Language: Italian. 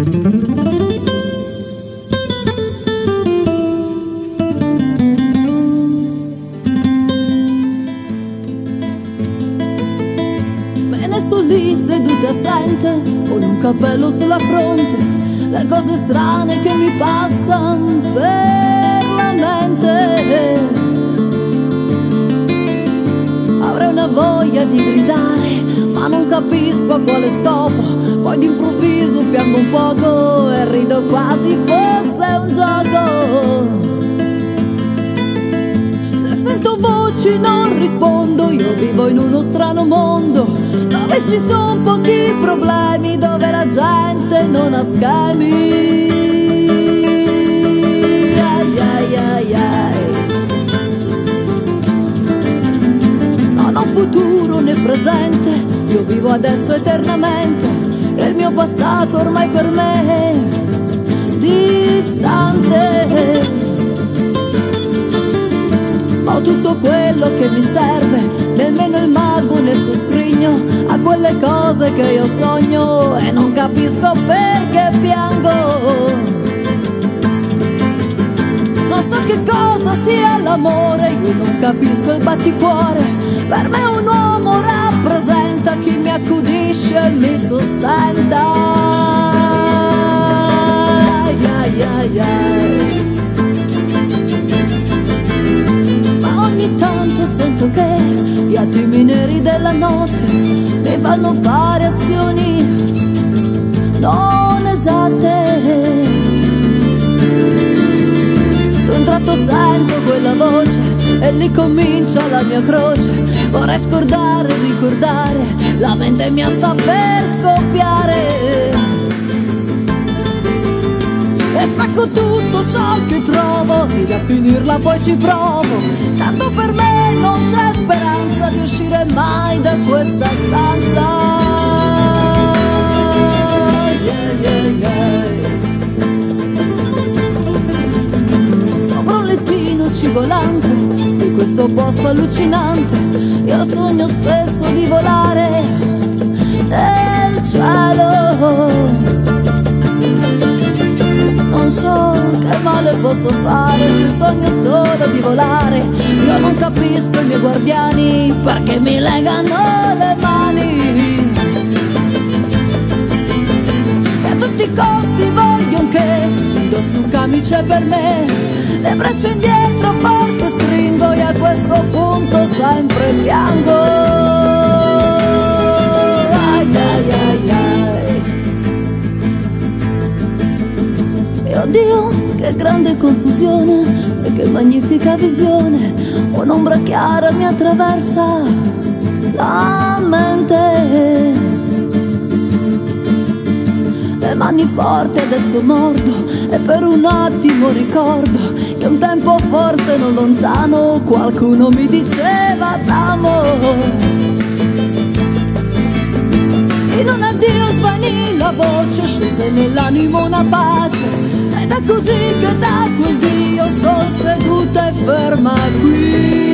Me ne sto lì seduta assente, con un cappello sulla fronte, le cose strane che mi passano per la mente. Avrei una voglia di gridare, ma non capisco a quale scopo. Poi d'improvviso piango un poco e rido quasi fosse un gioco. Se sento voci non rispondo, io vivo in uno strano mondo dove ci sono pochi problemi, dove la gente non ha schemi. Ai ai ai ai. Non ho futuro né presente, io vivo adesso eternamente. E il mio passato ormai per me è distante. Ma ho tutto quello che mi serve, nemmeno il mago nel suo scrigno ha quelle cose che io sogno e non capisco perché piango. Non so che cosa sia l'amore, io non capisco il batticuore. Per me un uomo rappresenta chi mi accudisce e mi sostenta. Ai ai ai ai. Ma ogni tanto sento che gli attimi neri della notte mi fanno fare azioni non esatte. D'un tratto sento quella voce e lì comincia la mia croce. Vorrei scordare, ricordare, la mente mia sta per scoppiare. E spacco tutto ciò che trovo e a finirla poi ci provo. Tanto per me non c'è speranza di uscire mai da questa stanza. Yeah, yeah, yeah. Sopra un lettino civolante di questo posto allucinante, io sogno spesso di volare nel cielo. Non so che male posso fare se sogno solo di volare. Io non capisco i miei guardiani perché mi legano le mani. E a tutti i costi vogliono che indossi un camice per me. Le braccia indietro forte stringo e a questo punto sempre piango. Ai ai ai ai. E oddio, che grande confusione e che magnifica visione. Un'ombra chiara mi attraversa la mente. Le mani forti adesso mordo e per un attimo ricordo che un tempo forse non lontano qualcuno mi diceva t'amo. In un addio svanì la voce, scese nell'animo una pace. Ed è così che da quel Dio sono seduta e ferma qui.